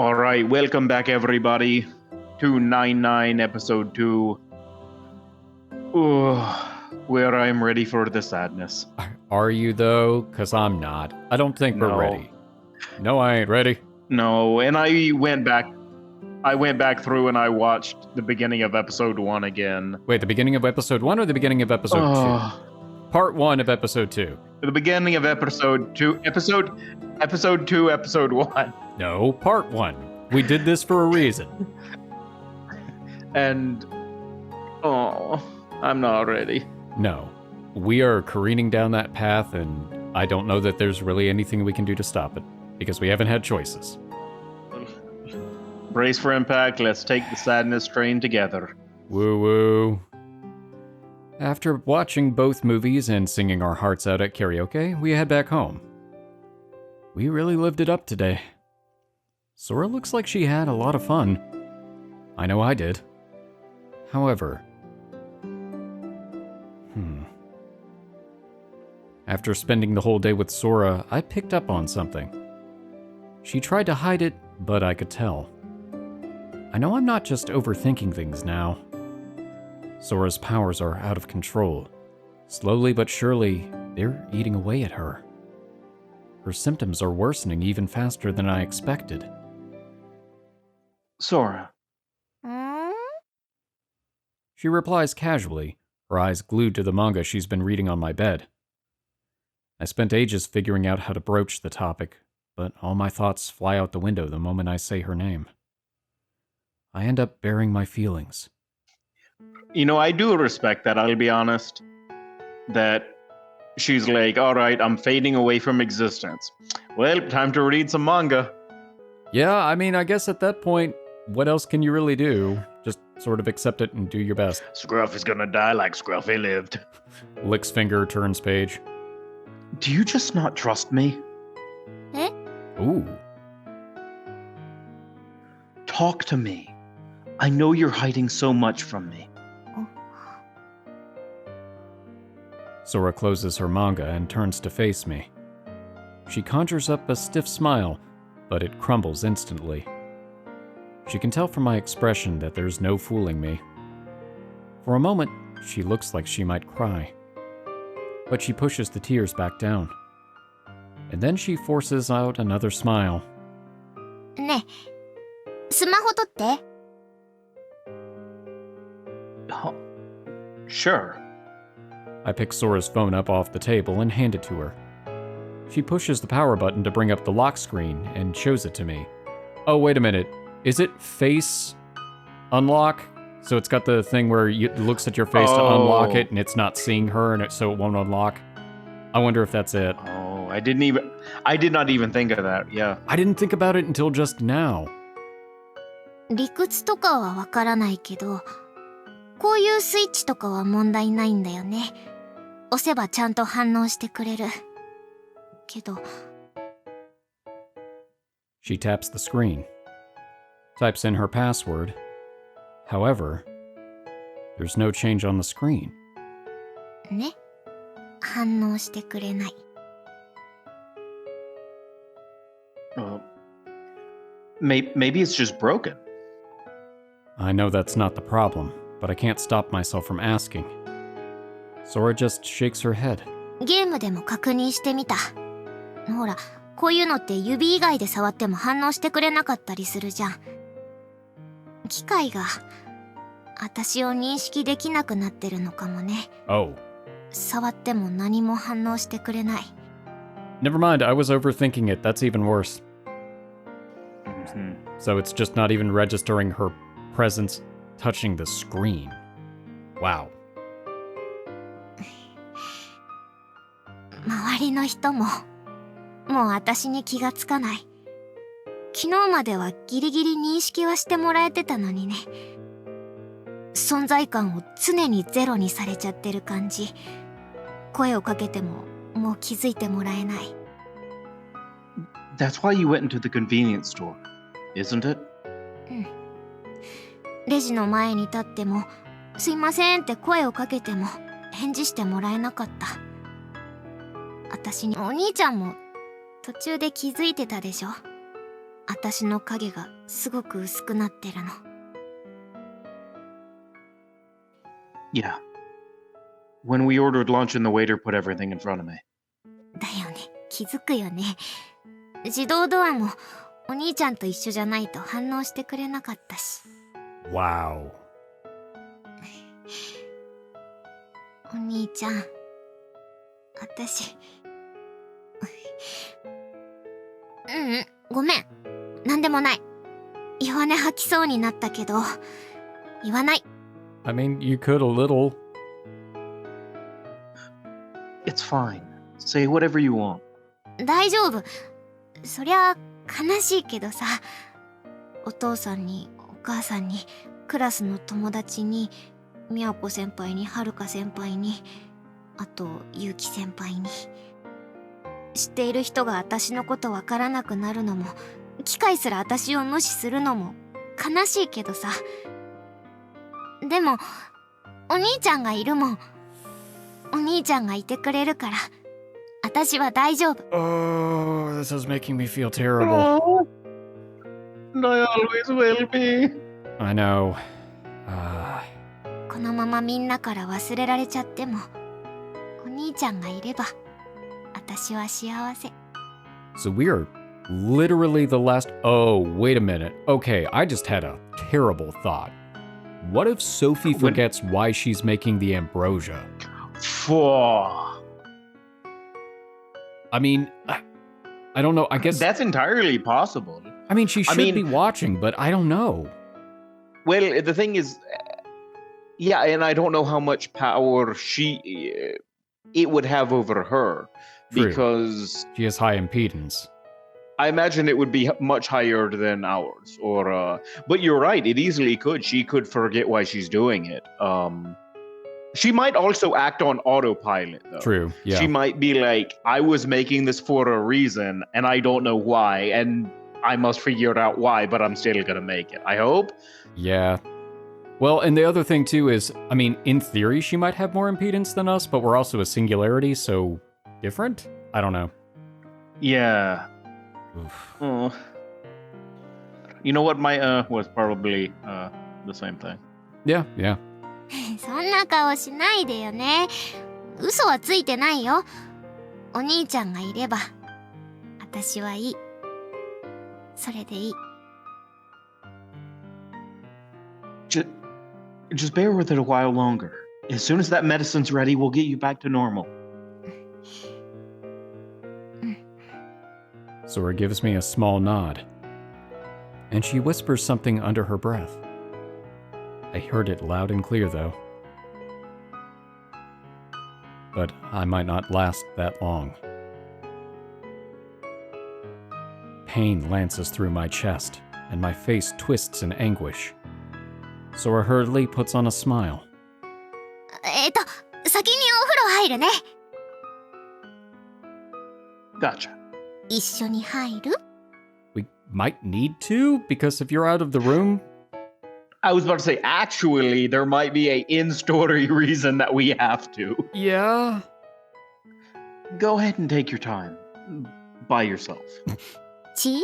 All right, welcome back, everybody, to 99 episode 2. Where I'm ready for the sadness. Are you, though? Because I'm not. I don't think we're No. ready. No, I ain't ready. No, and I went back through and I watched the beginning of episode 1 again. Wait, the beginning of episode 1 or the beginning of episode 2? Part 1 of episode 2. The beginning of episode 2. Episode 2, episode 1. No, part 1. We did this for a reason. And... I'm not ready. No. We are careening down that path, and I don't know that there's really anything we can do to stop it, because we haven't had choices. Brace for impact, let's take the sadness train together. Woo-woo. After watching both movies and singing our hearts out at karaoke, we head back home. We really lived it up today. Sora looks like she had a lot of fun. I know I did. However... After spending the whole day with Sora, I picked up on something. She tried to hide it, but I could tell. I know I'm not just overthinking things now. Sora's powers are out of control. Slowly but surely, they're eating away at her. Her symptoms are worsening even faster than I expected. Sora. She replies casually, her eyes glued to the manga she's been reading on my bed. I spent ages figuring out how to broach the topic, but all my thoughts fly out the window the moment I say her name. I end up bearing my feelings. You know, I do respect that, I'll be honest. That she's like, alright, I'm fading away from existence. Well, time to read some manga. Yeah, I mean, I guess at that point, what else can you really do? Just sort of accept it and do your best. Scruff is gonna die like Scruffy lived. Licks finger, turns page. Do you just not trust me? Eh? Ooh. Talk to me. I know you're hiding so much from me. Sora closes her manga and turns to face me. She conjures up a stiff smile, but it crumbles instantly. She can tell from my expression that there's no fooling me. For a moment, she looks like she might cry. But she pushes the tears back down. And then she forces out another smile. ねえ、スマホ取って。Sure. I pick Sora's phone up off the table and hand it to her. She pushes the power button to bring up the lock screen and shows it to me. Oh, wait a minute. Is it face unlock? So it's got the thing where it looks at your face to unlock it and it's not seeing her and so it won't unlock. I wonder if that's it. Oh, I did not even think of that, yeah. I didn't think about it until just now. 理屈とかはわからないけど、こういうスイッチとかは問題ないんだよね。押せばちゃんと反応してくれる。けど。She taps the screen, types in her password. However, there's no change on the screen. ね。反応してくれない。Maybe it's just broken. I know that's not the problem, but I can't stop myself from asking. Sora just shakes her head. ゲームでも確認してみた。ほら、こういうのって指以外で触っても反応してくれなかったりするじゃん。機械が私を認識できなくなってるのかもね。Oh. 触っても何も反応してくれない。Never mind, I was overthinking it. That's even worse. Mm-hmm. So it's just not even registering her presence touching the screen. Wow. 周りの人ももう私に気がつかない。昨日まではギリギリ認識はしてもらえてたのにね。存在感を常にゼロにされちゃってる感じ。声をかけてももう気づいてもらえない。That's why you went into the convenience store, isn't it? うん。レジの前に立ってもすいませんって声をかけても返事してもらえなかった。私にお兄ちゃんも途中で気づいてたでしょ。私の影がすごく薄くなってるの。Yeah. When we ordered lunch and the waiter put everything in front of me. だよね、気づくよね。自動ドアもお兄ちゃんと一緒じゃないと反応してくれなかったし。Wow. お兄ちゃん、私。ごめん。なんでもない。弱音吐きそうになったけど、言わない。I mean, you could a little. It's fine. Say whatever you want. 大丈夫。そりゃ悲しいけどさ、お父さんにお母さんにクラスの友達にみやこ先輩にはるか先輩に、あとゆうき先輩に。知っている人が私のことわからなくなるのも、機械すら私を無視するのも悲しいけどさ。でもお兄ちゃんがいるもん。お兄ちゃんがいてくれるから私は大丈夫。 Oh, this is making me feel terrible. Oh, and I always will be. I know. このままみんなから忘れられちゃっても、お兄ちゃんがいれば私は幸せ。 So we are literally the last... Oh, wait a minute. Okay, I just had a terrible thought. What if Sophie forgets why she's making the ambrosia? I mean, I don't know. I guess... That's entirely possible. I mean, she should be watching, but I don't know. Well, the thing is, yeah, and I don't know how much power it would have over her. True. Because she has high impedance. I imagine it would be much higher than ours. But you're right, it easily could. She could forget why she's doing it. She might also act on autopilot, though. True, yeah. She might be like, I was making this for a reason, and I don't know why, and I must figure out why, but I'm still gonna make it. I hope. Yeah. Well, and the other thing, too, is, I mean, in theory, she might have more impedance than us, but we're also a singularity, so different? I don't know. Yeah. Oof. Oh. You know what? My was probably the same thing. Yeah, yeah. そんな顔しないでよね。嘘はついてないよ。お兄ちゃんがいれば私はいい。それでいい。Just bear with it a while longer. As soon as that medicine's ready, we'll get you back to normal. Sora gives me a small nod, and she whispers something under her breath. I heard it loud and clear, though. But I might not last that long. Pain lances through my chest, and my face twists in anguish. Sora hurriedly puts on a smile. 先にお風呂入るね。Gotcha. 一緒に入る？ We might need to, because if you're out of the room... I was about to say, actually, there might be a in-story reason that we have to. Yeah? Go ahead and take your time. By yourself. ち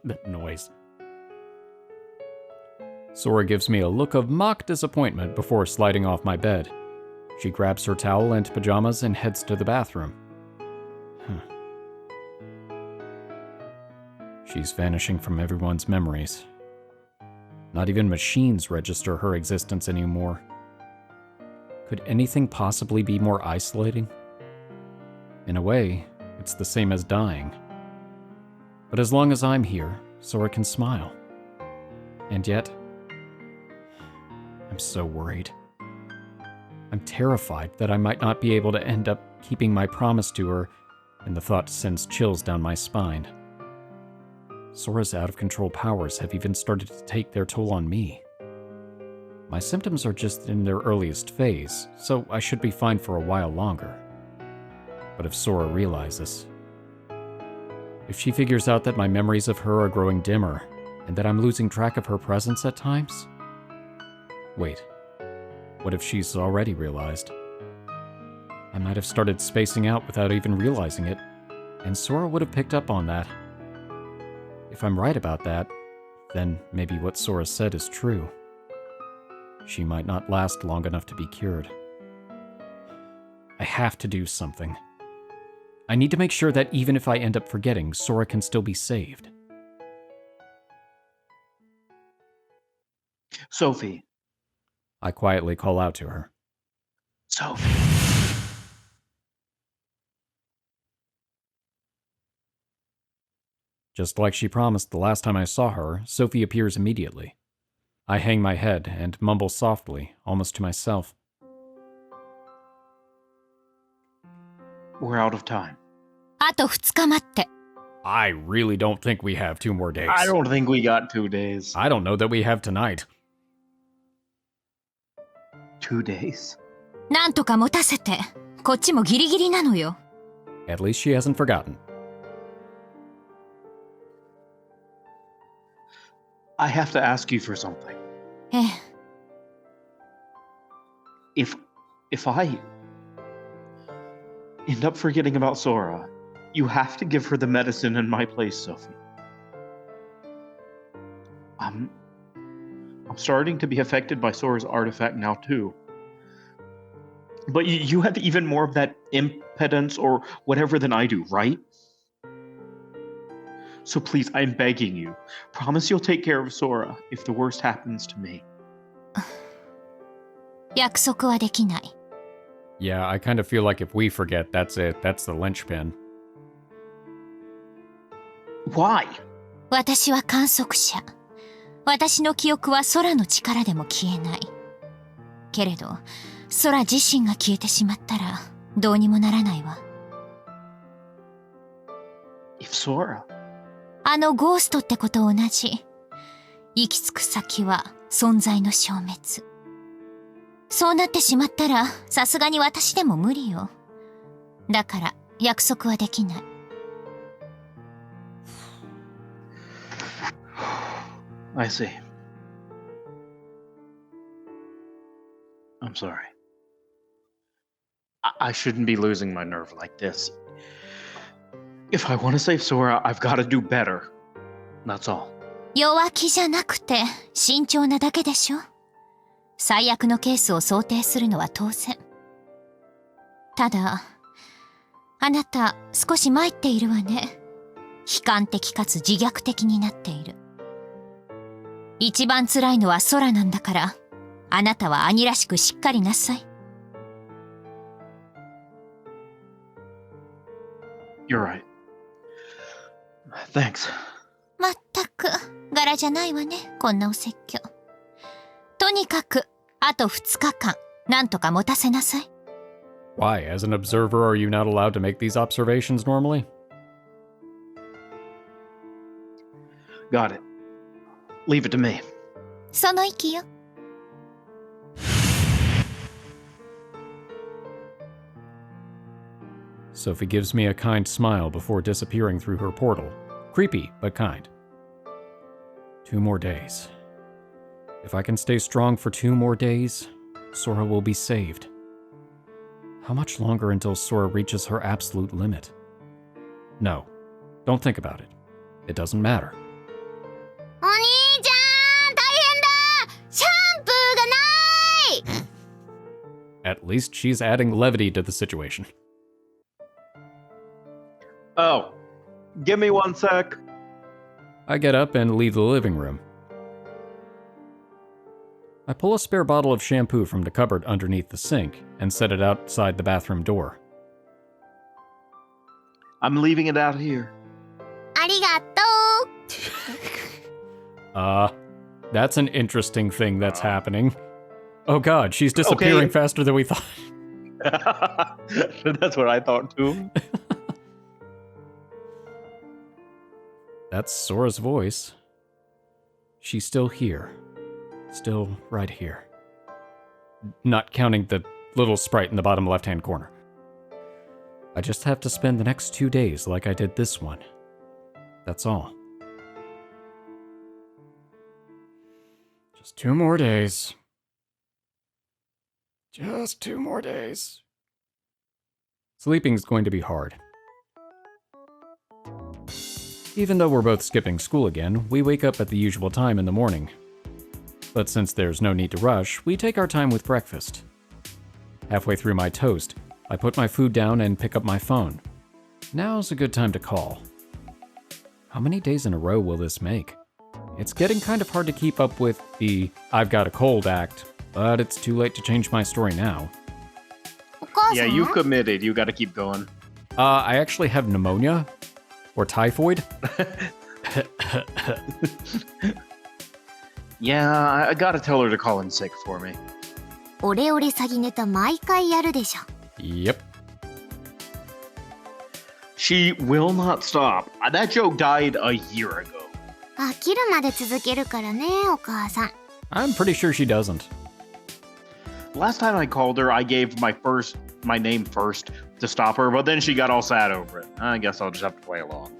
That noise. Sora gives me a look of mock disappointment before sliding off my bed. She grabs her towel and pajamas and heads to the bathroom. She's vanishing from everyone's memories. Not even machines register her existence anymore. Could anything possibly be more isolating? In a way, it's the same as dying. But as long as I'm here, Sora can smile. And yet, I'm so worried. I'm terrified that I might not be able to end up keeping my promise to her, and the thought sends chills down my spine. Sora's out-of-control powers have even started to take their toll on me. My symptoms are just in their earliest phase, so I should be fine for a while longer. But if Sora realizes, if she figures out that my memories of her are growing dimmer, and that I'm losing track of her presence at times? Wait, what if she's already realized? I might have started spacing out without even realizing it, and Sora would have picked up on that. If I'm right about that, then maybe what Sora said is true. She might not last long enough to be cured. I have to do something. I need to make sure that even if I end up forgetting, Sora can still be saved. Sophie. I quietly call out to her. Sophie. Just like she promised the last time I saw her, Sophie appears immediately. I hang my head and mumble softly, almost to myself. We're out of time. あと2日待って。 I really don't think we have 2 more days. I don't think we got 2 days. I don't know that we have tonight. 2 days? なんとか持たせて。こっちもギリギリなのよ。 At least she hasn't forgotten. I have to ask you for something. ええ。 If I end up forgetting about Sora, you have to give her the medicine in my place, Sophie. I'm starting to be affected by Sora's artifact now too. But you have even more of that impedance or whatever than I do, right? So please, I'm begging you, promise you'll take care of Sora if the worst happens to me. 約束はできない。 Yeah, I kind of feel like if we forget, that's it. That's the linchpin. Why? 私は観測者。私の記憶は空の力でも消えない。けれど、空自身が消えてしまったらどうにもならないわ。 If Sora... あのゴーストってこと同じ。行き着く先は存在の消滅。そうなってしまったらさすがに私でも無理よ。だから約束はできない。 I see. I'm sorry. I shouldn't be losing my nerve like this. If I want to save Sora, I've got to do better. That's all. 弱気じゃなくて慎重なだけでしょ。最悪のケースを想定するのは当然。ただ、あなた少し参っているわね。悲観的かつ自虐的になっている。一番辛いのは空なんだから、あなたは兄らしくしっかりなさい。 You're right. Thanks. まったく柄じゃないわね、こんなお説教。とにかくあと2日間なんとか持たせなさい。 Why? As an observer, are you not allowed to make these observations normally? Got it. Leave it to me. その息よ。 Sophie gives me a kind smile before disappearing through her portal. Creepy, but kind. 2 more days. If I can stay strong for 2 more days, Sora will be saved. How much longer until Sora reaches her absolute limit? No, don't think about it. It doesn't matter. お兄ちゃん大変だ。シャンプーがない。 At least she's adding levity to the situation. Oh, give me 1 sec. I get up and leave the living room. I pull a spare bottle of shampoo from the cupboard underneath the sink and set it outside the bathroom door. I'm leaving it out here. ありがとう。 That's an interesting thing that's happening. Oh god, she's disappearing Okay. faster than we thought. That's what I thought too. That's Sora's voice. She's still here. Still right here. Not counting the little sprite in the bottom left-hand corner. I just have to spend the next 2 days like I did this one. That's all. Just 2 more days. Just 2 more days. Sleeping's going to be hard. Even though we're both skipping school again, we wake up at the usual time in the morning. But since there's no need to rush, we take our time with breakfast. Halfway through my toast, I put my food down and pick up my phone. Now's a good time to call. How many days in a row will this make? It's getting kind of hard to keep up with the I've got a cold act, but it's too late to change my story now. お母さん Yeah, you committed. You got to keep going. I actually have pneumonia. Or typhoid. Yeah, I got to tell her to call in sick for me. オレオレ詐欺ネタ毎回やるでしょ Yep. She will not stop. That joke died a year ago. 飽きるまで続けるからねお母さん I'm pretty sure she doesn't. Last time I called her, I gave my name first to stop her, but then she got all sad over it. I guess I'll just have to play along.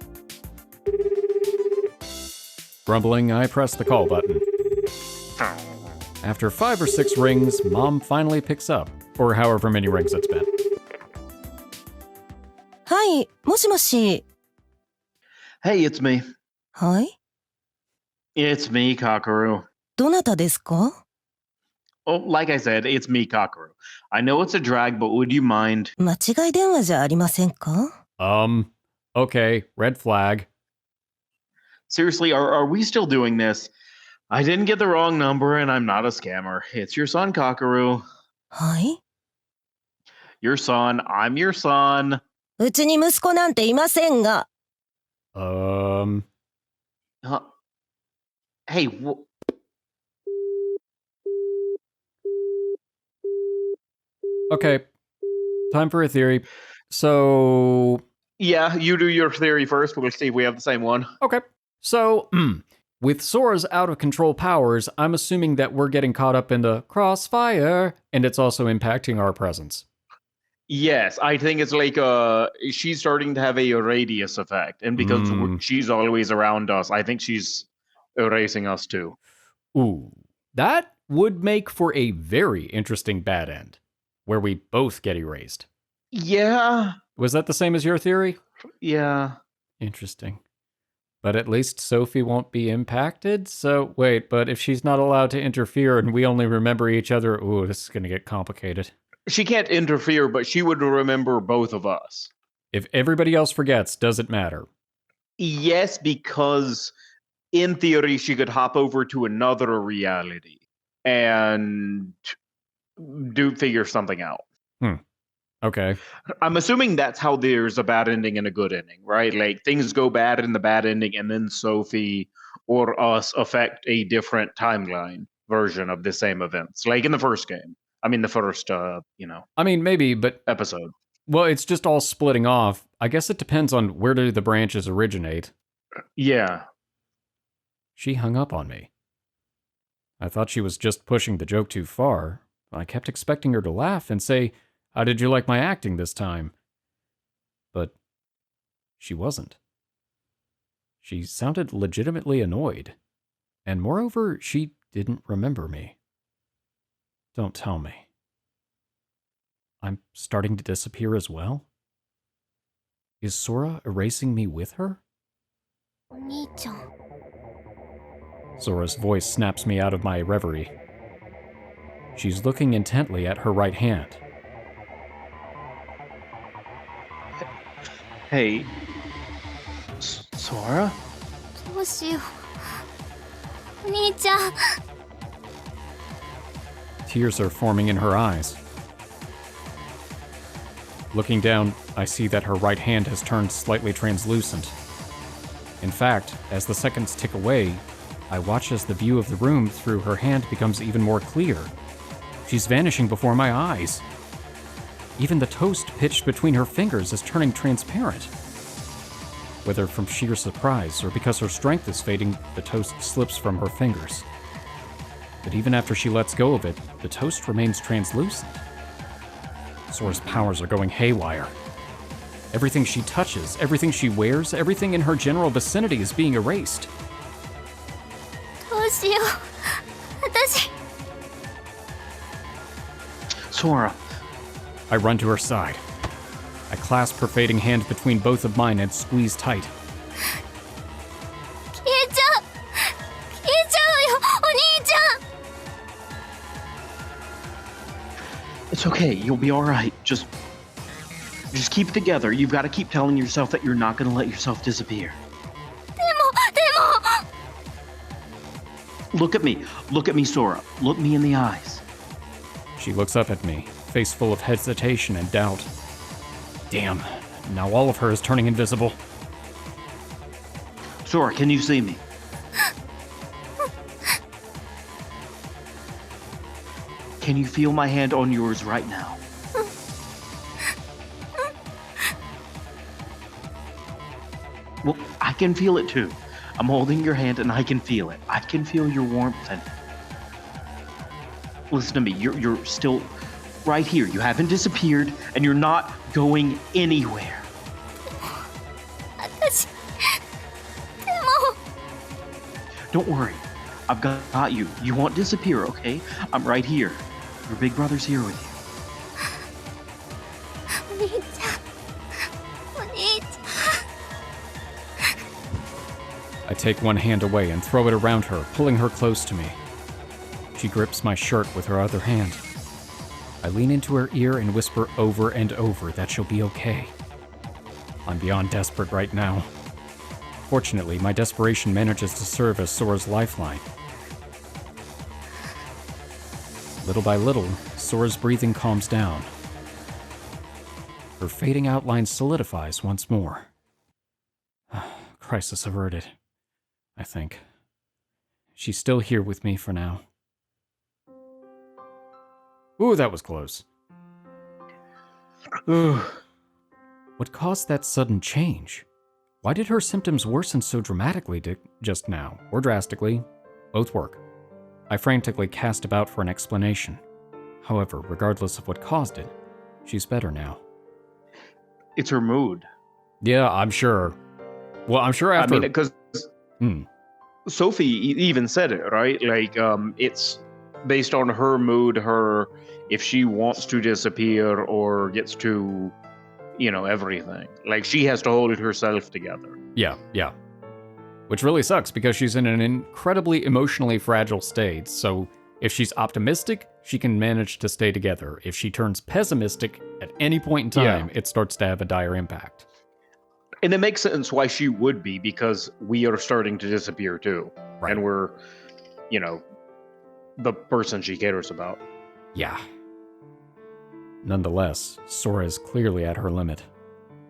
Grumbling, I press the call button. After 5 or 6 rings, Mom finally picks up, or however many rings it's been. はい、もしもし。 Hey, it's me. はい、 It's me, Kakeru. どなたですか？ Oh, like I said, it's me, Kakeru. I know it's a drag, but would you mind? 間違い電話じゃありませんか？ Okay, red flag. Seriously, are we still doing this? I didn't get the wrong number, and I'm not a scammer. It's your son, Kakeru. はい、 Your son, I'm your son. うちに息子なんていませんが。 Huh? Hey, Okay, time for a theory. So, yeah, you do your theory first. We'll see if we have the same one. okay. So, with Sora's out-of-control powers, I'm assuming that we're getting caught up in the crossfire, and it's also impacting our presence. Yes, I think it's like she's starting to have a radius effect, and because she's always around us, I think she's erasing us too. Ooh, that would make for a very interesting bad end, where we both get erased. Yeah, Was that the same as your theory? yeah. Interesting. But at least Sophie won't be impacted? So, wait, but if she's not allowed to interfere and we only remember each other, ooh, this is going to get complicated. She can't interfere, but she would remember both of us. If everybody else forgets, does it matter? Yes, because in theory, she could hop over to another reality and figure something out. Okay. I'm assuming that's how there's a bad ending and a good ending, right? Like things go bad in the bad ending, and then Sophie or us affect a different timeline version of the same events, like in the first game. I mean, the first, I mean, maybe, but episode. well, it's just all splitting off. I guess it depends on where do the branches originate. Yeah. She hung up on me. I thought she was just pushing the joke too far. I kept expecting her to laugh and say, "How did you like my acting this time?" But she wasn't. She sounded legitimately annoyed. And moreover, she didn't remember me. Don't tell me. I'm starting to disappear as well? Is Sora erasing me with her? お兄ちゃん Sora's voice snaps me out of my reverie. She's looking intently at her right hand. Hey, Sora? どうしようお兄ちゃん Tears are forming in her eyes. Looking down, I see that her right hand has turned slightly translucent. In fact, as the seconds tick away, I watch as the view of the room through her hand becomes even more clear. She's vanishing before my eyes. Even the toast pitched between her fingers is turning transparent. Whether from sheer surprise or because her strength is fading, the toast slips from her fingers. But even after she lets go of it, the toast remains translucent. Sora's powers are going haywire. Everything she touches, everything she wears, everything in her general vicinity is being erased. どうしよう私 Sora. I run to her side. I clasp her fading hand between both of mine and squeeze tight. It's okay. You'll be all right. Just keep it together. You've got to keep telling yourself that you're not going to let yourself disappear. でも Look at me. Look at me, Sora. Look me in the eyes. She looks up at me, face full of hesitation and doubt. Damn, now all of her is turning invisible. Sora, can you see me? Can you feel my hand on yours right now? Well, I can feel it too. I'm holding your hand and I can feel it. I can feel your warmth and listen to me. You're still right here. You haven't disappeared and you're not going anywhere. 私 Don't worry. I've got you. You won't disappear, okay? I'm right here. Your big brother's here with you. お兄ちゃんお兄ちゃん I take one hand away and throw it around her, pulling her close to me. She grips my shirt with her other hand. I lean into her ear and whisper over and over that she'll be okay. I'm beyond desperate right now. Fortunately, my desperation manages to serve as Sora's lifeline. Little by little, Sora's breathing calms down. Her fading outline solidifies once more. Crisis averted, I think. She's still here with me for now. Ooh, that was close. What caused that sudden change? Why did her symptoms worsen so dramatically just now, or drastically? Both work. I frantically cast about for an explanation. However, regardless of what caused it, she's better now. It's her mood. Yeah, I'm sure. Well, I'm sure after... I mean, because Sophie even said it, right? Like, it's based on her mood, if she wants to disappear or gets to, everything. Like, she has to hold herself together. Yeah. Which really sucks because she's in an incredibly emotionally fragile state, so if she's optimistic, she can manage to stay together. If she turns pessimistic at any point in time, it starts to have a dire impact. And it makes sense why she would be, because we are starting to disappear too. Right. And we're, the person she cares about. Yeah. Nonetheless, Sora is clearly at her limit.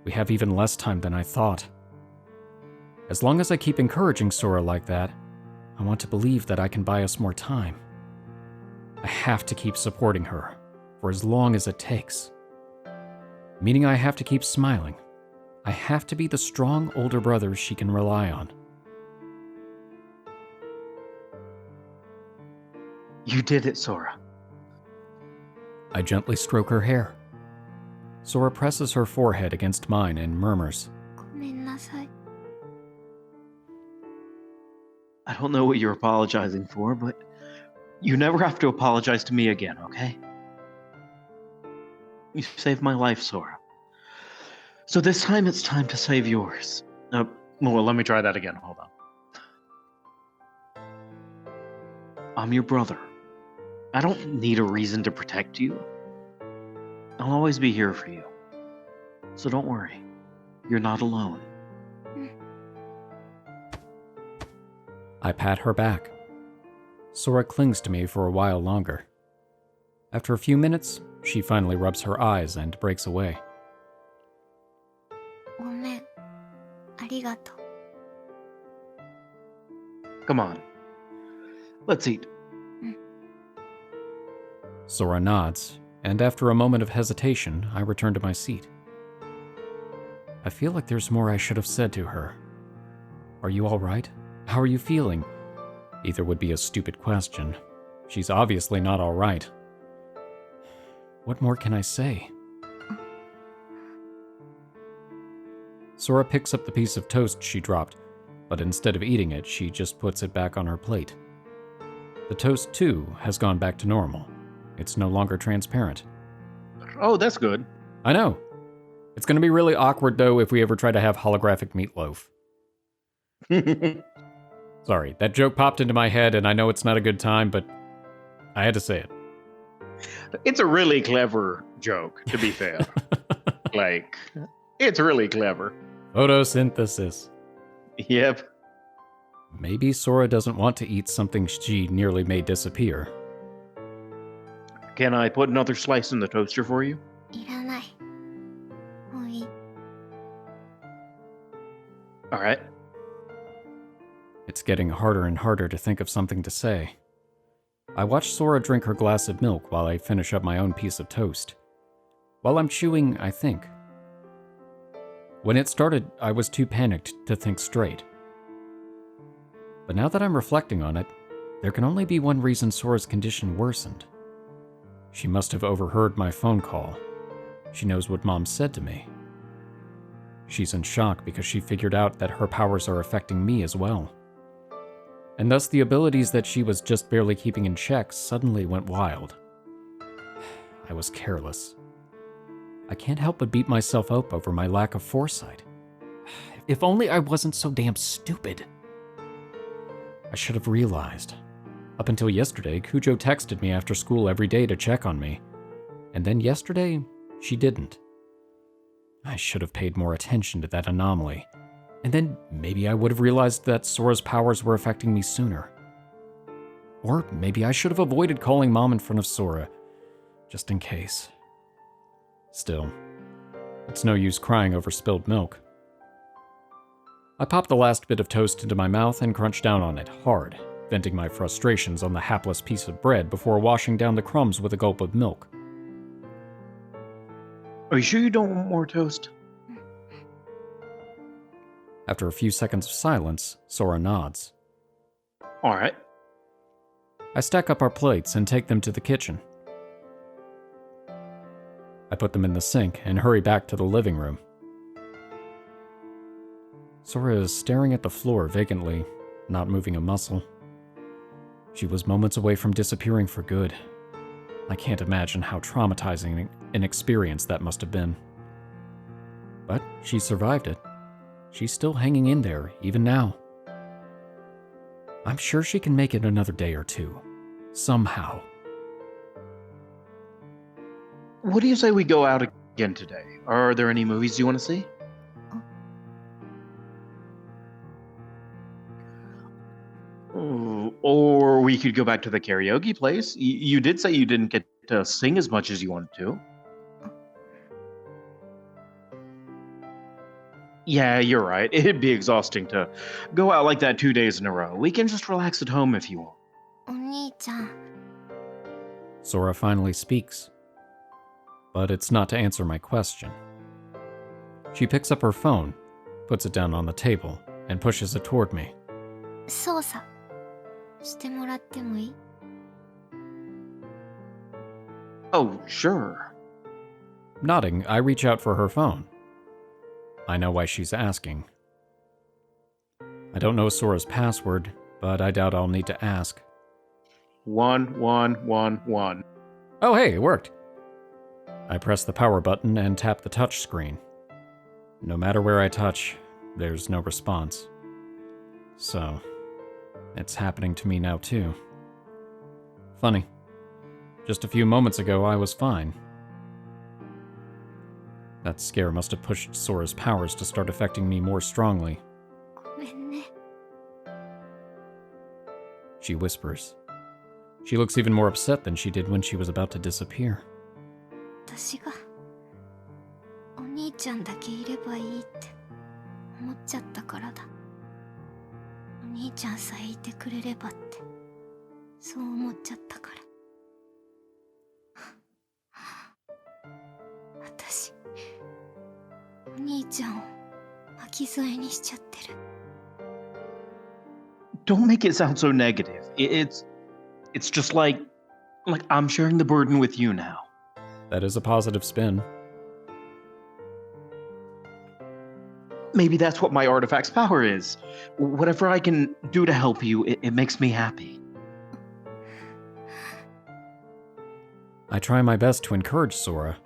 We have even less time than I thought. As long as I keep encouraging Sora like that, I want to believe that I can buy us more time. I have to keep supporting her, for as long as it takes. Meaning I have to keep smiling. I have to be the strong older brother she can rely on. You did it, Sora. I gently stroke her hair. Sora presses her forehead against mine and murmurs, ごめんなさい I don't know what you're apologizing for, but you never have to apologize to me again, okay? You saved my life, Sora. So this time it's time to save yours. Well, let me try that again. Hold on. I'm your brother. I don't need a reason to protect you. I'll always be here for you. So don't worry. You're not alone. I pat her back. Sora clings to me for a while longer. After a few minutes, she finally rubs her eyes and breaks away. ごめんありがとう Come on. Let's eat. Sora nods, and after a moment of hesitation, I return to my seat. I feel like there's more I should have said to her. Are you all right? How are you feeling? Either would be a stupid question. She's obviously not all right. What more can I say? Sora picks up the piece of toast she dropped, but instead of eating it, she just puts it back on her plate. The toast, too, has gone back to normal. It's no longer transparent. Oh, that's good. I know. It's going to be really awkward, though, if we ever try to have holographic meatloaf. Sorry, that joke popped into my head, and I know it's not a good time, but I had to say it. It's a really clever joke, to be fair. Like, it's really clever. Photosynthesis. Yep. Maybe Sora doesn't want to eat something she nearly made disappear. Can I put another slice in the toaster for you? いらない。もういい。 All right. It's getting harder and harder to think of something to say. I watch Sora drink her glass of milk while I finish up my own piece of toast. While I'm chewing, I think. When it started, I was too panicked to think straight. But now that I'm reflecting on it, there can only be one reason Sora's condition worsened. She must have overheard my phone call. She knows what Mom said to me. She's in shock because she figured out that her powers are affecting me as well. And thus the abilities that she was just barely keeping in check suddenly went wild. I was careless. I can't help but beat myself up over my lack of foresight. If only I wasn't so damn stupid. I should have realized. Up until yesterday, Kujo texted me after school every day to check on me. And then yesterday, she didn't. I should have paid more attention to that anomaly. And then maybe I would have realized that Sora's powers were affecting me sooner. Or maybe I should have avoided calling Mom in front of Sora, just in case. Still, it's no use crying over spilled milk. I popped the last bit of toast into my mouth and crunched down on it hard, venting my frustrations on the hapless piece of bread before washing down the crumbs with a gulp of milk. Are you sure you don't want more toast? After a few seconds of silence, Sora nods. All right. I stack up our plates and take them to the kitchen. I put them in the sink and hurry back to the living room. Sora is staring at the floor vacantly, not moving a muscle. She was moments away from disappearing for good. I can't imagine how traumatizing an experience that must have been. But she survived it. She's still hanging in there, even now. I'm sure she can make it another day or two. Somehow. What do you say we go out again today? Are there any movies you want to see? Or we could go back to the karaoke place. You did say you didn't get to sing as much as you wanted to. Yeah, you're right. It'd be exhausting to go out like that 2 days in a row. We can just relax at home if you want. お兄ちゃん。 Sora finally speaks. But it's not to answer my question. She picks up her phone, puts it down on the table, and pushes it toward me. 操作してもらってもいい？ Oh, sure. Nodding, I reach out for her phone. I know why she's asking. I don't know Sora's password, but I doubt I'll need to ask. 1111. Oh hey, it worked! I press the power button and tap the touch screen. No matter where I touch, there's no response. So, it's happening to me now too. Funny. Just a few moments ago, I was fine. That scare must have pushed Sora's powers to start affecting me more strongly. ごめんね。 She whispers. She looks even more upset than she did when she was about to disappear. 私がお兄ちゃんだけいればいいって思っちゃったからだ。お兄ちゃんさえいてくれればってそう思っちゃったから。私お兄ちゃんを巻き添えにしちゃってる。 Don't make it sound so negative. It's just like I'm sharing the burden with you now. That is a positive spin. Maybe that's what my artifact's power is. Whatever I can do to help you, it makes me happy. I try my best to encourage Sora.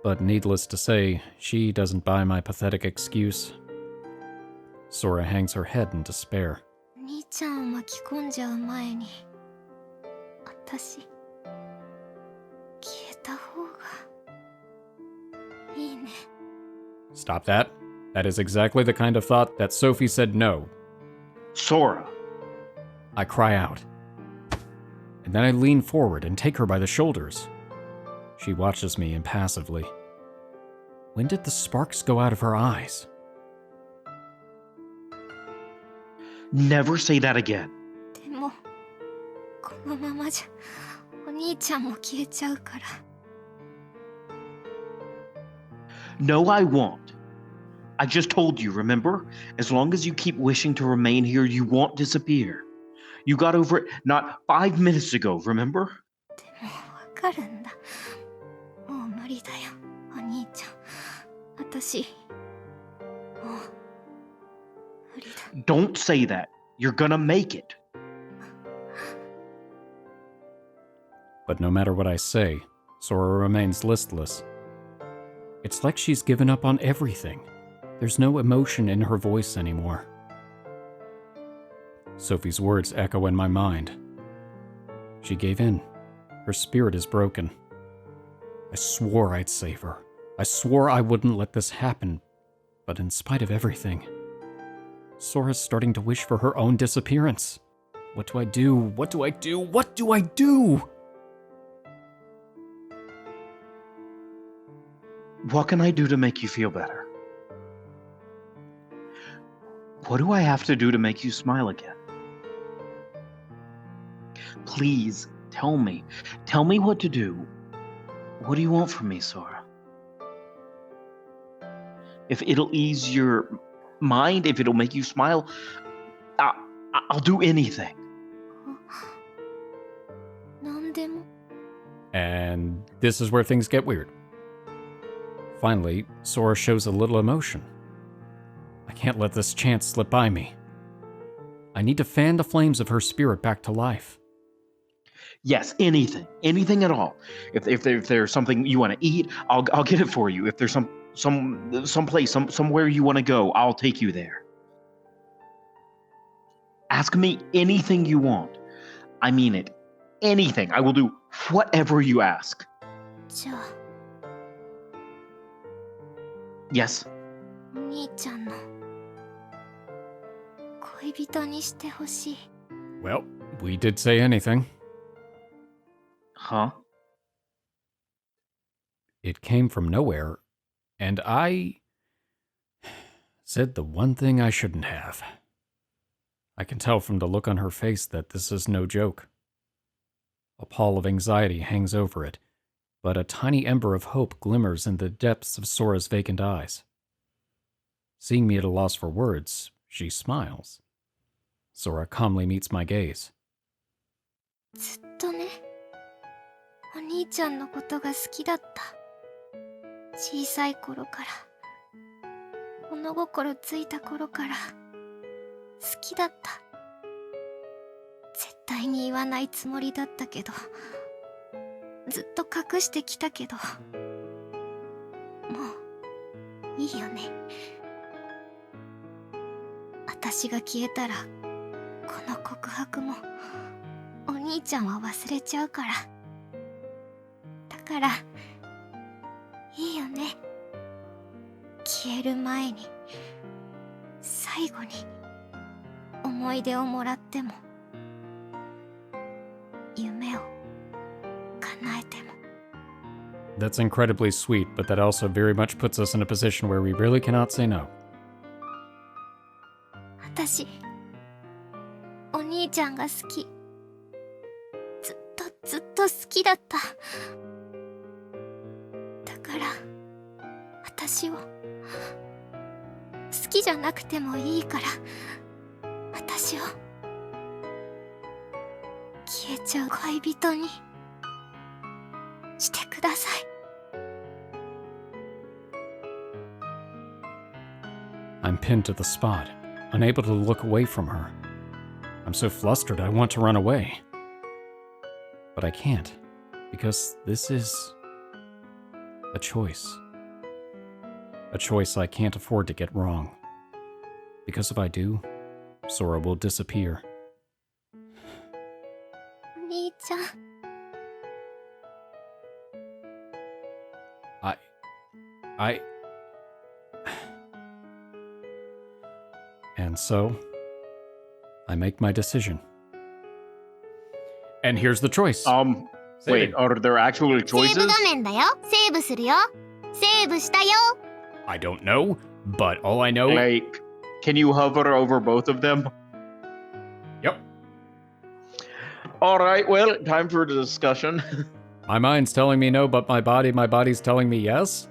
But needless to say, she doesn't buy my pathetic excuse. Sora hangs her head in despair. お兄ちゃんを巻き込んじゃう前に私いいね。 Stop that. That is exactly the kind of thought that Sophie said no. Sora. I cry out. And then I lean forward and take her by the shoulders. She watches me impassively. When did the sparks go out of her eyes? Never say that again. でもこのままじゃお兄ちゃんも消えちゃうから。 No, I won't. I just told you, remember? As long as you keep wishing to remain here, you won't disappear. You got over it not 5 minutes ago, remember? でもわかるんだ。もう無理だよ、お兄ちゃん。私もう無理だ。 Don't say that. You're gonna make it. But no matter what I say, Sora remains listless. It's like she's given up on everything. There's no emotion in her voice anymore. Sophie's words echo in my mind. She gave in. Her spirit is broken. I swore I'd save her. I swore I wouldn't let this happen. But in spite of everything, Sora's starting to wish for her own disappearance. What do I do? What do I do? What do I do? What can I do to make you feel better? What do I have to do to make you smile again? Please, tell me. Tell me what to do. What do you want from me, Sora? If it'll ease your mind, if it'll make you smile, I'll do anything. なんでも。 And this is where things get weird. Finally, Sora shows a little emotion. I can't let this chance slip by me. I need to fan the flames of her spirit back to life. Yes, anything at all. If there's something you want to eat, I'll get it for you. If there's some place, somewhere you want to go, I'll take you there. Ask me anything you want. I mean it. Anything. I will do whatever you ask. じゃあ Yes. お兄ちゃんの恋人にしてほしい。 Well, we did say anything. Huh? It came from nowhere, and I said the one thing I shouldn't have. I can tell from the look on her face that this is no joke. A pall of anxiety hangs over it, but a tiny ember of hope glimmers in the depths of Sora's vacant eyes. Seeing me at a loss for words, she smiles. Sora calmly meets my gaze. ずっとね、お兄ちゃんのことが好きだった。小さい頃から、物心ついた頃から好きだった。絶対に言わないつもりだったけど、ずっと隠してきたけど、もういいよね。私が消えたら、この告白もお兄ちゃんは忘れちゃうから。だからいいよね。消える前に、最後に思い出をもらっても、夢を叶えても。 That's incredibly sweet, but that also very much puts us in a position where we really cannot say no. 私、お兄ちゃんが好き。ずっと好きだった。だから私を、好きじゃなくてもいいから、私を消えちゃう恋人にしてください。 I'm pinned to the spot, unable to look away from her. I'm so flustered I want to run away. But I can't, because this is a choice. A choice I can't afford to get wrong. Because if I do, Sora will disappear. お兄ちゃん。And so, I make my decision. And here's the choice. Wait, are there actual セーブ choices? 画面だよ。セーブするよ。セーブしたよ。 I don't know, but all I know... Like, can you hover over both of them? Yep. All right, well, time for the discussion. My mind's telling me no, but my body's telling me yes?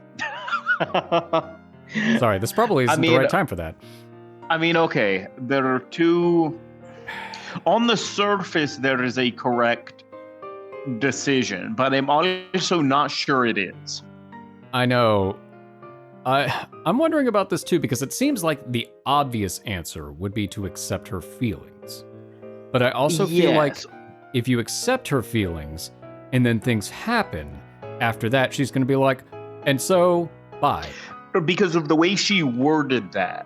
Sorry, this probably isn't the right time for that. I mean, okay, there are two... On the surface, there is a correct decision, but I'm also not sure it is. I know. I'm wondering about this too, because it seems like the obvious answer would be to accept her feelings. But I also feel like if you accept her feelings, and then things happen, after that she's going to be like, and so, bye. Because of the way she worded that,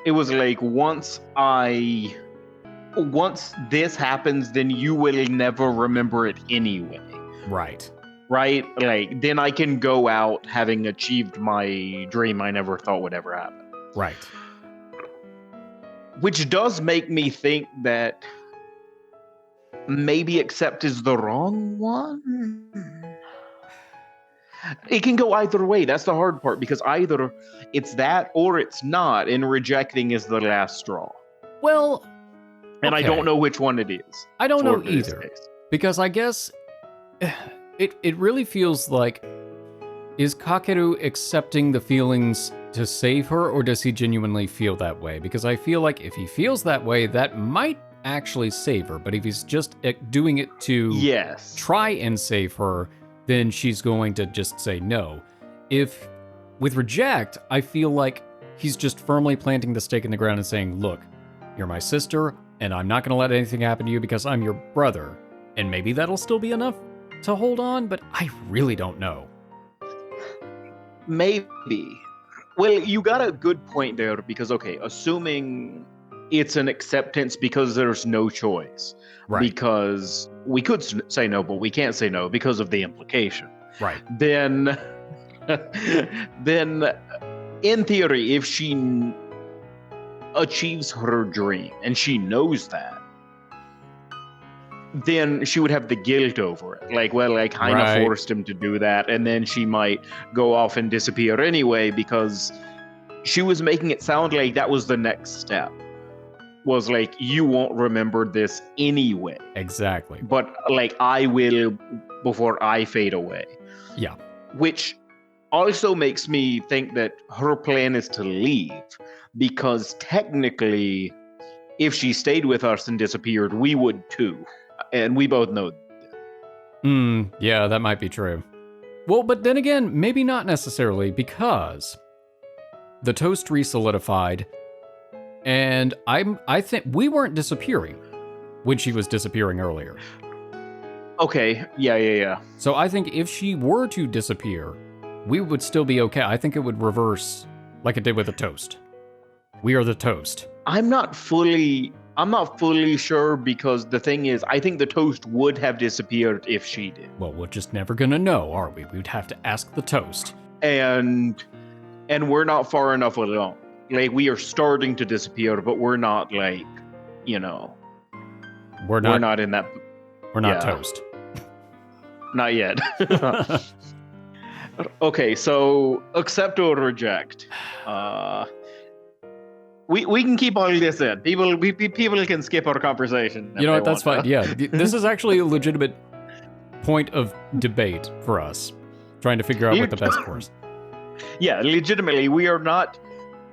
it was like, once this happens, then you will never remember it anyway. Right. Right? Like, then I can go out having achieved my dream I never thought would ever happen. Right. Which does make me think that maybe accept is the wrong one. It can go either way. That's the hard part, because either it's that or it's not, and rejecting is the last straw. Well, and okay. I don't know which one it is. I don't know either, because I guess it really feels like, is Kakeru accepting the feelings to save her, or does he genuinely feel that way? Because I feel like if he feels that way, that might actually save her, but if he's just doing it to try and save her, then she's going to just say no. If with reject, I feel like he's just firmly planting the stake in the ground and saying, look, you're my sister, and I'm not going to let anything happen to you because I'm your brother. And maybe that'll still be enough to hold on, but I really don't know. Maybe. Well, you got a good point there, because, okay, assuming it's an acceptance because there's no choice. Right. Because we could say no, but we can't say no because of the implication. Right. Then in theory, if she achieves her dream and she knows that, then she would have the guilt over it. Like, well, I kind of forced him to do that, and then she might go off and disappear anyway, because she was making it sound like that was the next step. Was like, you won't remember this anyway. Exactly. But like, I will before I fade away. Yeah. Which also makes me think that her plan is to leave, because technically, if she stayed with us and disappeared, we would too. And we both know that. Yeah, that might be true. Well, but then again, maybe not necessarily, because the toast re-solidified, and I think we weren't disappearing when she was disappearing earlier. Okay, yeah. So I think if she were to disappear, we would still be okay. I think it would reverse like it did with the toast. We are the toast. I'm not fully sure, because the thing is, I think the toast would have disappeared if she did. Well, we're just never gonna know, are we? We'd have to ask the toast. And we're not far enough along. Like, we are starting to disappear, but we're not, like, you know. We're not in that. We're not toast. Not yet. Okay, so accept or reject. We can keep all this in. People can skip our conversation. You know what? That's fine. Yeah, this is actually a legitimate point of debate for us, trying to figure out what the best course. Yeah, legitimately, we are not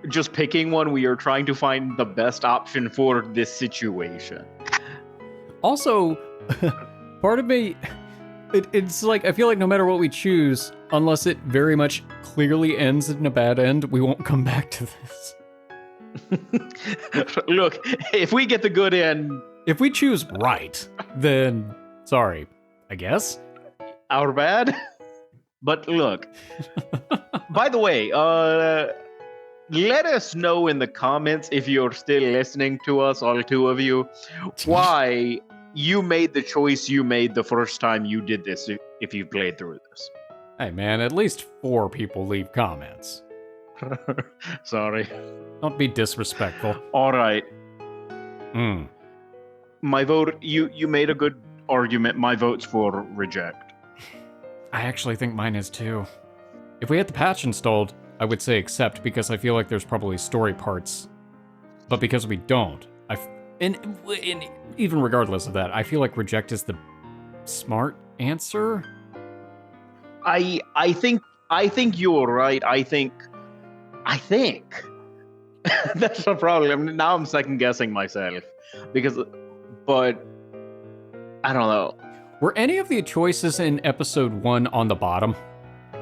just picking one. We are trying to find the best option for this situation. Also, part of me, it's like, I feel like no matter what we choose, unless it very much clearly ends in a bad end, we won't come back to this. Look, if we get the good end, if we choose right, then sorry, I guess. Our bad? But look, by the way, let us know in the comments, if you're still listening to us, all two of you, why you made the choice you made the first time you did this, if you played through this. Hey man, at least 4 people leave comments. Sorry. Don't be disrespectful. All right. My vote, you made a good argument. My vote's for reject. I actually think mine is too. If we had the patch installed, I would say accept because I feel like there's probably story parts. But because we don't, and even regardless of that, I feel like reject is the smart answer. I think you're right. I think that's the problem. Now I'm second guessing myself but I don't know. Were any of the choices in episode 1 on the bottom?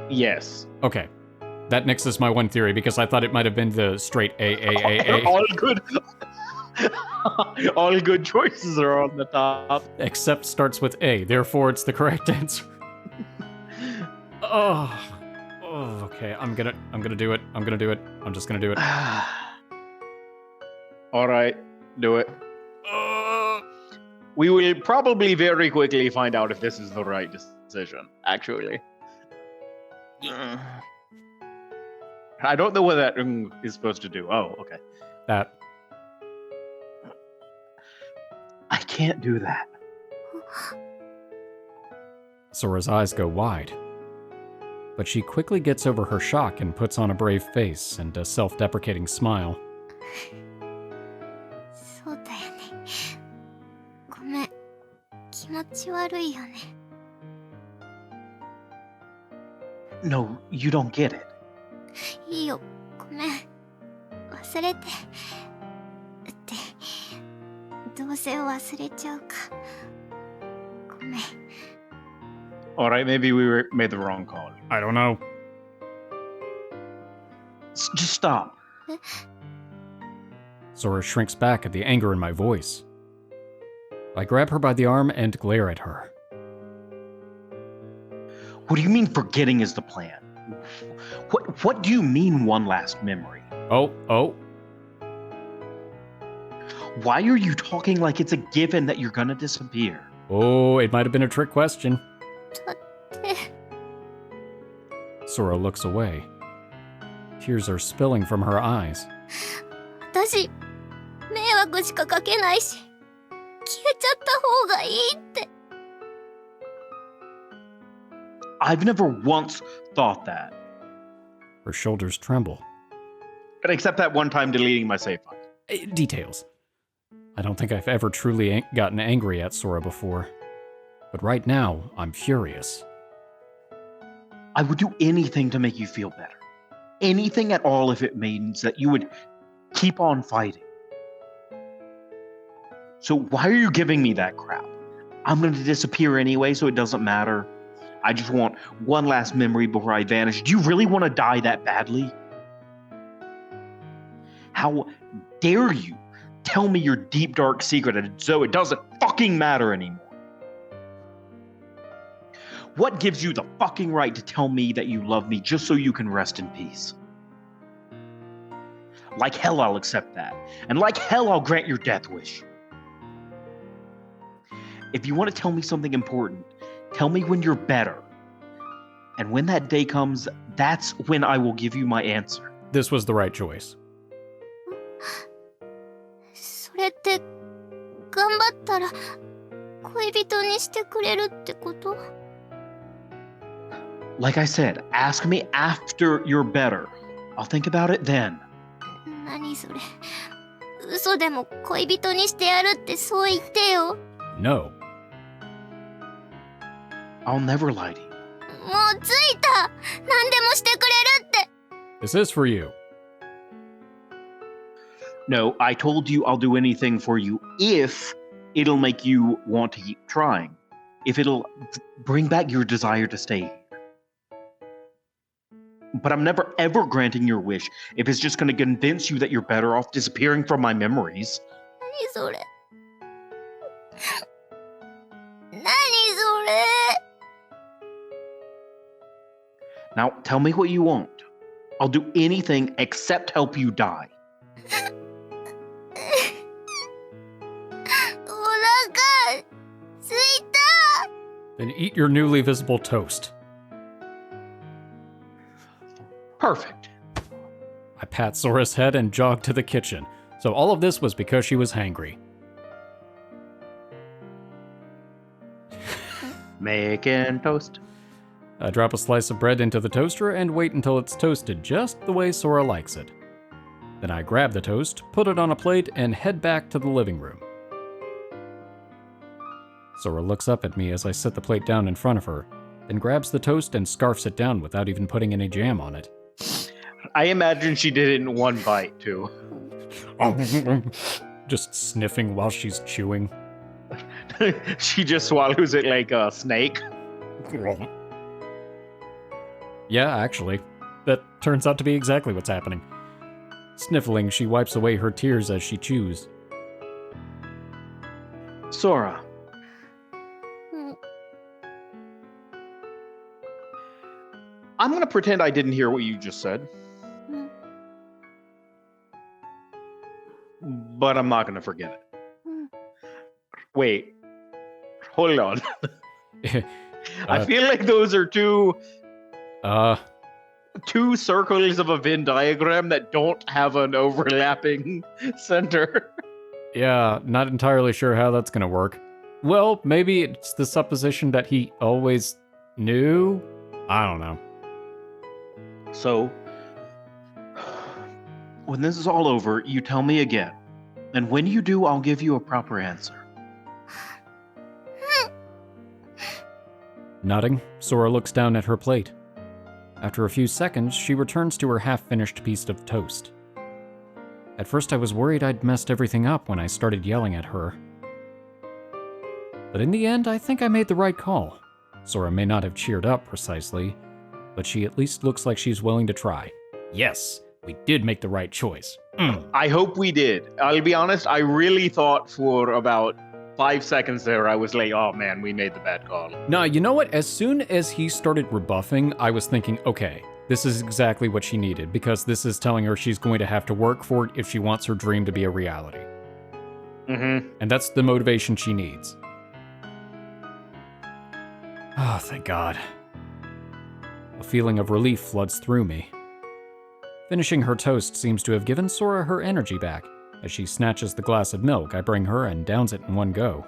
Yes. Okay. That nixes my one theory because I thought it might have been the straight A. All good. All good choices are on the top. Except starts with A, therefore it's the correct answer. Oh, okay. I'm gonna do it. I'm just gonna do it. All right, do it. We will probably very quickly find out if this is the right decision, actually. I don't know what that is supposed to do. Oh, okay. That. I can't do that. Sora's eyes go wide. But she quickly gets over her shock and puts on a brave face and a self-deprecating smile. そうだよね。ごめん。気持ち悪いよね。No, you don't get it. いいよ。ごめん。忘れて。ってどうせ忘れちゃうか。ごめん。 All right, maybe we made the wrong call. I don't know. Just stop. Sora shrinks back at the anger in my voice. I grab her by the arm and glare at her. What do you mean forgetting is the plan? What do you mean one last memory? Oh. Why are you talking like it's a given that you're gonna disappear? Oh, it might have been a trick question. だって Sora looks away. Tears are spilling from her eyes. 私迷惑しかかけないし消えちゃった方がいいって I've never once thought that. Her shoulders tremble. Except that one time deleting my save file. Details. I don't think I've ever truly gotten angry at Sora before. But right now, I'm furious. I would do anything to make you feel better. Anything at all if it means that you would keep on fighting. So why are you giving me that crap? I'm going to disappear anyway, so it doesn't matter. I just want one last memory before I vanish. Do you really want to die that badly? How dare you tell me your deep, dark secret as though it doesn't fucking matter anymore? What gives you the fucking right to tell me that you love me just so you can rest in peace? Like hell I'll accept that. And like hell I'll grant your death wish. If you want to tell me something important, tell me when you're better. And when that day comes, that's when I will give you my answer. This was the right choice. それって頑張ったら恋人にしてくれるってこと Like I said, ask me after you're better. I'll think about it then. 何それ嘘でも恋人にしてやるってそう言ってよ No. I'll never lie to you. もう着いた何でもしてくれるって This is for you. No, I told you I'll do anything for you if it'll make you want to keep trying. If it'll bring back your desire to stay here. But I'm never ever granting your wish if it's just going to convince you that you're better off disappearing from my memories. 何それ何それ Now, tell me what you want. I'll do anything except help you die. お腹すいた Then eat your newly visible toast. Perfect. I pat Sora's head and jog to the kitchen. So all of this was because she was hangry. Making toast. I drop a slice of bread into the toaster and wait until it's toasted just the way Sora likes it. Then I grab the toast, put it on a plate, and head back to the living room. Sora looks up at me as I set the plate down in front of her, then grabs the toast and scarfs it down without even putting any jam on it. I imagine she did it in one bite, too. Just sniffing while she's chewing. She just swallows it like a snake. Yeah, actually. That turns out to be exactly what's happening. Sniffling, she wipes away her tears as she chews. Sora. I'm gonna pretend I didn't hear what you just said. But I'm not gonna forget it. Wait. Hold on. I feel like those are two circles of a Venn diagram that don't have an overlapping center. Yeah, not entirely sure how that's gonna work. Well, maybe it's the supposition that he always knew? I don't know. So, when this is all over, you tell me again. And when you do, I'll give you a proper answer. Nodding, Sora looks down at her plate. After a few seconds, she returns to her half-finished piece of toast. At first I was worried I'd messed everything up when I started yelling at her. But in the end, I think I made the right call. Sora may not have cheered up precisely, but she at least looks like she's willing to try. Yes, we did make the right choice. I hope we did. I'll be honest, I really thought for about 5 seconds there, I was like, oh man, we made the bad call. Nah, you know what? As soon as he started rebuffing, I was thinking, okay, this is exactly what she needed, because this is telling her she's going to have to work for it if she wants her dream to be a reality. Mm-hmm. And that's the motivation she needs. Oh, thank God. A feeling of relief floods through me. Finishing her toast seems to have given Sora her energy back, as she snatches the glass of milk I bring her and downs it in one go.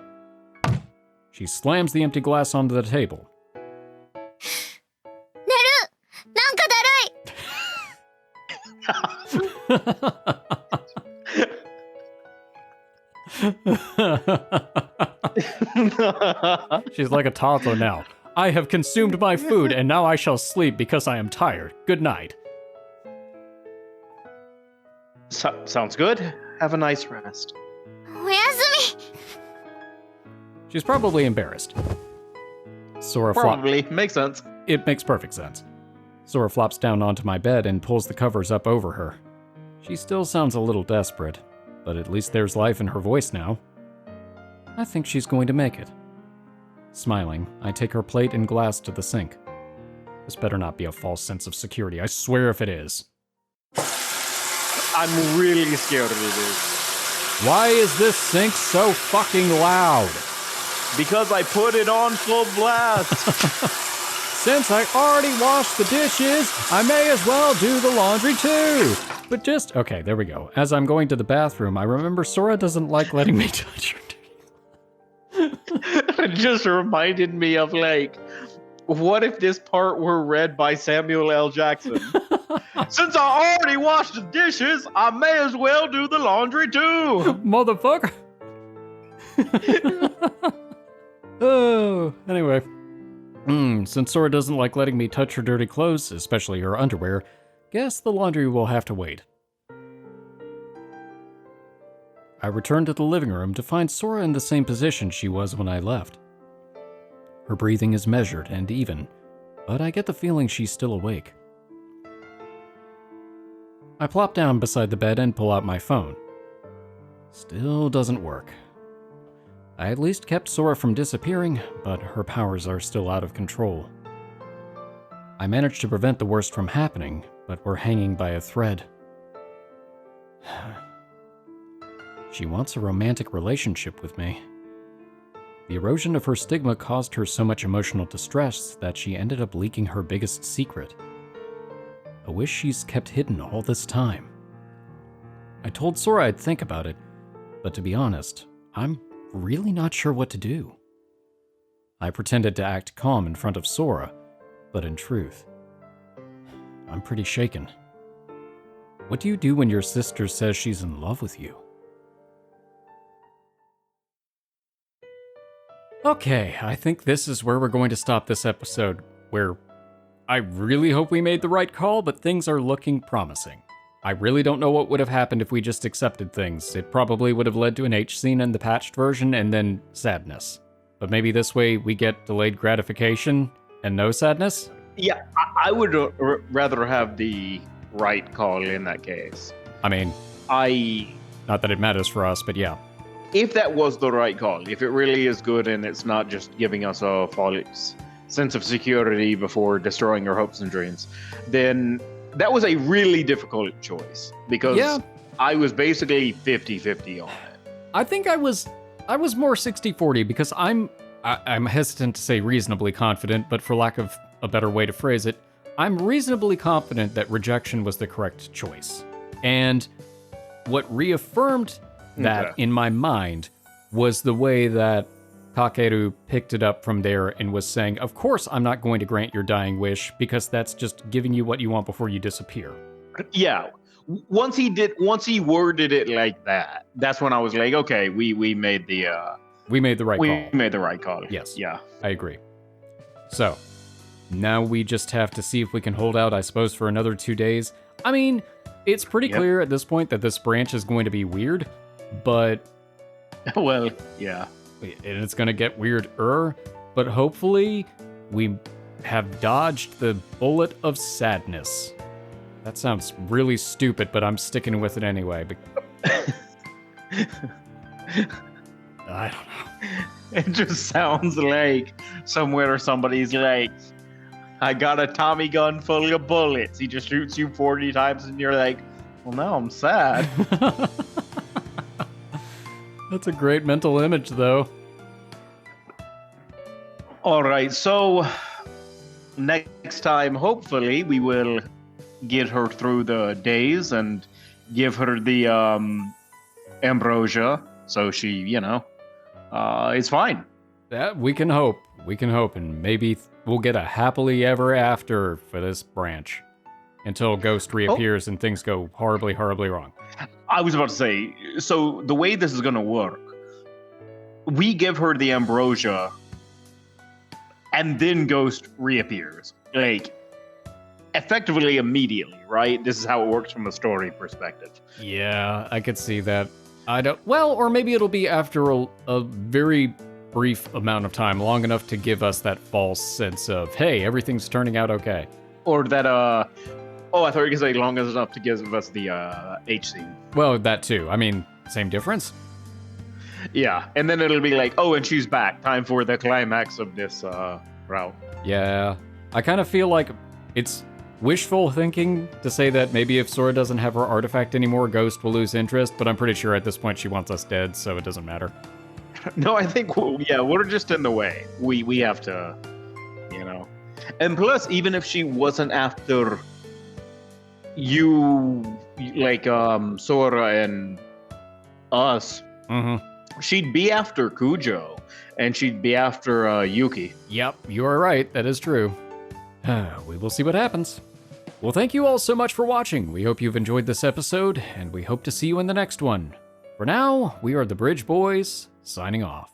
She slams the empty glass onto the table. She's like a toddler now. I have consumed my food and now I shall sleep because I am tired. Good night. Sounds good. Have a nice rest. おやすみ。 She's probably embarrassed. Sora Probably. Makes sense. It makes perfect sense. Sora flops down onto my bed and pulls the covers up over her. She still sounds a little desperate, but at least there's life in her voice now. I think she's going to make it. Smiling, I take her plate and glass to the sink. This better not be a false sense of security. I swear if it is. I'm really scared of it. Why is this sink so fucking loud? Because I put it on full blast. Since I already washed the dishes, I may as well do the laundry too. But just, okay, there we go. As I'm going to the bathroom, I remember Sora doesn't like letting me touch her. It just reminded me of, like, what if this part were read by Samuel L. Jackson? Since I already washed the dishes, I may as well do the laundry too. Motherfucker. Oh, anyway. Since Sora doesn't like letting me touch her dirty clothes, especially her underwear, guess the laundry will have to wait. I return to the living room to find Sora in the same position she was when I left. Her breathing is measured and even, but I get the feeling she's still awake. I plop down beside the bed and pull out my phone. Still doesn't work. I at least kept Sora from disappearing, but her powers are still out of control. I managed to prevent the worst from happening, but we're hanging by a thread. She wants a romantic relationship with me. The erosion of her stigma caused her so much emotional distress that she ended up leaking her biggest secret. a wish she's kept hidden all this time. I told Sora I'd think about it, but to be honest, I'm really not sure what to do. I pretended to act calm in front of Sora, but in truth, I'm pretty shaken. What do you do when your sister says she's in love with you? Okay, I think this is where we're going to stop this episode, where I really hope we made the right call, but things are looking promising. I really don't know what would have happened if we just accepted things. It probably would have led to an H scene in the patched version and then sadness. But maybe this way we get delayed gratification and no sadness? Yeah, I would rather have the right call in that case. I mean, not that it matters for us, but yeah. If that was the right call, if it really is good and it's not just giving us a false sense of security before destroying our hopes and dreams, then that was a really difficult choice because I was basically 50-50 on it. I think I was more 60-40 because I'm hesitant to say reasonably confident, but for lack of a better way to phrase it, I'm reasonably confident that rejection was the correct choice. And what reaffirmed that in my mind was the way that Kakeru picked it up from there and was saying, of course I'm not going to grant your dying wish because that's just giving you what you want before you disappear. Yeah. Once he worded it like that, that's when I was like, okay, we made the right call. We made the right call. Yes. Yeah. I agree. So, now we just have to see if we can hold out, I suppose, for another 2 days. I mean, it's pretty clear at this point that this branch is going to be weird, but... well, yeah. And it's going to get weirder, but hopefully we have dodged the bullet of sadness. That sounds really stupid, but I'm sticking with it anyway. I don't know. It just sounds like somewhere somebody's like, I got a Tommy gun full of bullets. He just shoots you 40 times and you're like, well, now I'm sad. That's a great mental image, though. All right, so next time, hopefully, we will get her through the days and give her the ambrosia, so she, is fine. Yeah, we can hope. We can hope, and maybe we'll get a happily ever after for this branch. Until Ghost reappears and things go horribly, horribly wrong. I was about to say, so the way this is going to work, we give her the ambrosia, and then Ghost reappears. Like, effectively immediately, right? This is how it works from a story perspective. Yeah, I could see that. Or maybe it'll be after a very brief amount of time, long enough to give us that false sense of, hey, everything's turning out okay. Or that, I thought you were going to say long enough to give us the H scene. Well, that too. I mean, same difference? Yeah, and then it'll be like, and she's back. Time for the climax of this route. Yeah, I kind of feel like it's wishful thinking to say that maybe if Sora doesn't have her artifact anymore, Ghost will lose interest, but I'm pretty sure at this point she wants us dead, so it doesn't matter. No, I think, we're just in the way. We have to, And plus, even if she wasn't after you, like Sora and us, she'd be after Kujo, and she'd be after Yuki. Yep, you are right. That is true. We will see what happens. Well, thank you all so much for watching. We hope you've enjoyed this episode, and we hope to see you in the next one. For now, we are the Bridge Boys, signing off.